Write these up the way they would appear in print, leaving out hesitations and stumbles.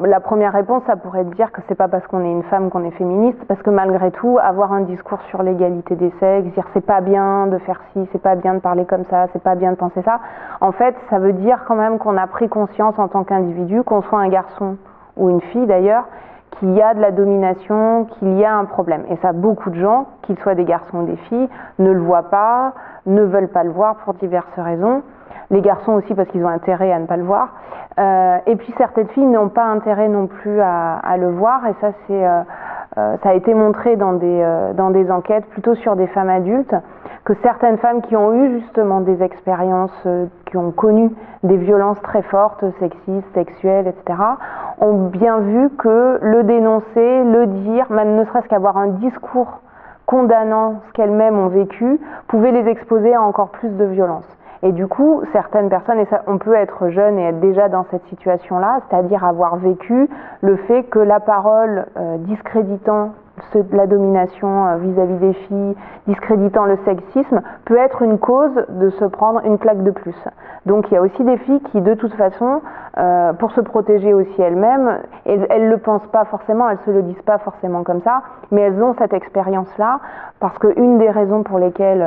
La première réponse, ça pourrait être de dire que c'est pas parce qu'on est une femme qu'on est féministe, parce que malgré tout, avoir un discours sur l'égalité des sexes, dire c'est pas bien de faire ci, c'est pas bien de parler comme ça, c'est pas bien de penser ça, en fait, ça veut dire quand même qu'on a pris conscience en tant qu'individu, qu'on soit un garçon ou une fille d'ailleurs, qu'il y a de la domination, qu'il y a un problème. Et ça, beaucoup de gens, qu'ils soient des garçons ou des filles, ne le voient pas, ne veulent pas le voir pour diverses raisons. Les garçons aussi parce qu'ils ont intérêt à ne pas le voir. Et puis certaines filles n'ont pas intérêt non plus à le voir. Et ça, ça a été montré dans des enquêtes, plutôt sur des femmes adultes, que certaines femmes qui ont eu justement des expériences, qui ont connu des violences très fortes, sexistes, sexuelles, etc., ont bien vu que le dénoncer, le dire, même ne serait-ce qu'avoir un discours condamnant ce qu'elles-mêmes ont vécu, pouvait les exposer à encore plus de violence. Et du coup, certaines personnes, et ça, on peut être jeune et être déjà dans cette situation-là, c'est-à-dire avoir vécu le fait que la parole discréditant la domination vis-à-vis des filles, discréditant le sexisme, peut être une cause de se prendre une claque de plus. Donc il y a aussi des filles qui, de toute façon, pour se protéger aussi elles-mêmes, elles ne le pensent pas forcément, elles ne se le disent pas forcément comme ça, mais elles ont cette expérience-là, parce qu'une des raisons pour lesquelles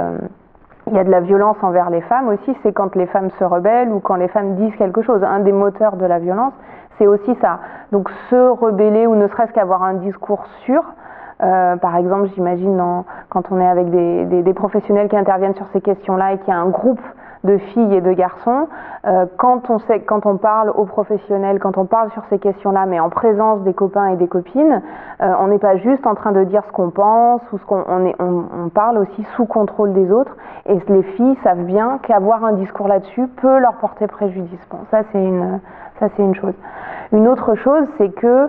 il y a de la violence envers les femmes aussi, c'est quand les femmes se rebellent ou quand les femmes disent quelque chose. Un des moteurs de la violence, c'est aussi ça. Donc se rebeller ou ne serait-ce qu'avoir un discours sûr. Par exemple, j'imagine quand on est avec des professionnels qui interviennent sur ces questions-là et qu'il y a un groupe de filles et de garçons, quand on parle aux professionnels, quand on parle sur ces questions-là, mais en présence des copains et des copines, on n'est pas juste en train de dire ce qu'on pense ou on parle aussi sous contrôle des autres. Et les filles savent bien qu'avoir un discours là-dessus peut leur porter préjudice. Bon, ça c'est une chose. Une autre chose, c'est que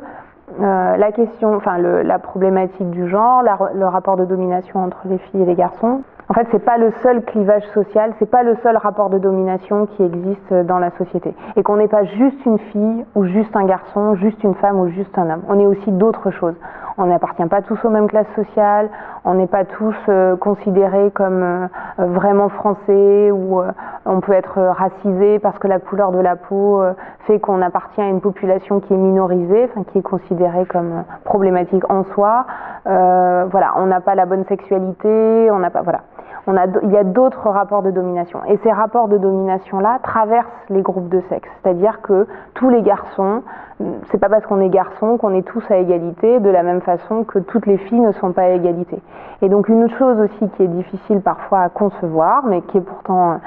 la question, la problématique du genre, le rapport de domination entre les filles et les garçons, en fait, c'est pas le seul clivage social, c'est pas le seul rapport de domination qui existe dans la société. Et qu'on n'est pas juste une fille ou juste un garçon, juste une femme ou juste un homme. On est aussi d'autres choses. On n'appartient pas tous aux mêmes classes sociales, on n'est pas tous considérés comme vraiment français, ou on peut être racisé parce que la couleur de la peau fait qu'on appartient à une population qui est minorisée, qui est considérée comme problématique en soi. Voilà, on n'a pas la bonne sexualité, on n'a pas, voilà. Il y a d'autres rapports de domination. Et ces rapports de domination-là traversent les groupes de sexe. C'est-à-dire que tous les garçons, c'est pas parce qu'on est garçon qu'on est tous à égalité, de la même façon que toutes les filles ne sont pas à égalité. Et donc une chose aussi qui est difficile parfois à concevoir, mais qui est pourtant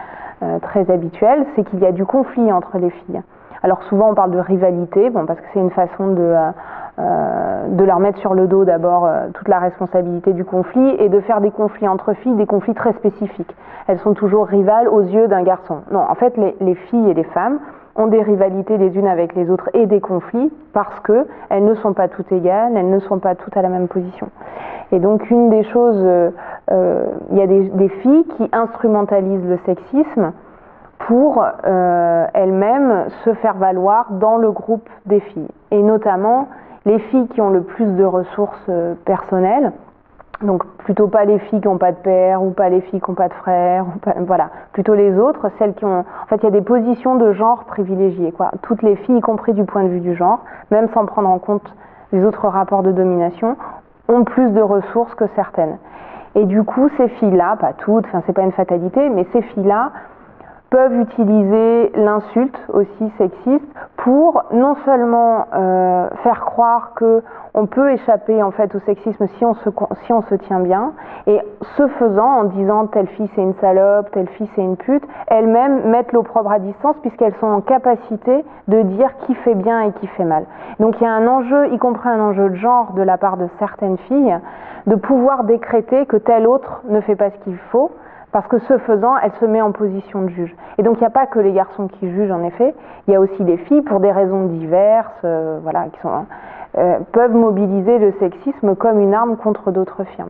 très habituelle, c'est qu'il y a du conflit entre les filles. Alors souvent on parle de rivalité, parce que c'est une façon de leur mettre sur le dos d'abord toute la responsabilité du conflit et de faire des conflits entre filles, des conflits très spécifiques. Elles sont toujours rivales aux yeux d'un garçon. Non, en fait les filles et les femmes ont des rivalités les unes avec les autres et des conflits parce qu'elles ne sont pas toutes égales, elles ne sont pas toutes à la même position. Et donc une des choses, il y a des filles qui instrumentalisent le sexisme pour elles-mêmes se faire valoir dans le groupe des filles. Et notamment les filles qui ont le plus de ressources personnelles, donc plutôt pas les filles qui n'ont pas de père, ou pas les filles qui n'ont pas de frère, voilà, plutôt les autres, celles qui ont... En fait, il y a des positions de genre privilégiées, quoi. Toutes les filles, y compris du point de vue du genre, même sans prendre en compte les autres rapports de domination, ont plus de ressources que certaines. Et du coup, ces filles-là, pas toutes, c'est pas une fatalité, mais ces filles-là peuvent utiliser l'insulte aussi sexiste pour non seulement faire croire qu'on peut échapper en fait au sexisme si on se tient bien, et ce faisant, en disant telle fille c'est une salope, telle fille c'est une pute, elles-mêmes mettent l'opprobre à distance puisqu'elles sont en capacité de dire qui fait bien et qui fait mal. Donc il y a un enjeu, y compris un enjeu de genre de la part de certaines filles, de pouvoir décréter que telle autre ne fait pas ce qu'il faut, parce que ce faisant, elle se met en position de juge. Et donc il n'y a pas que les garçons qui jugent en effet, il y a aussi les filles pour des raisons diverses, peuvent mobiliser le sexisme comme une arme contre d'autres filles.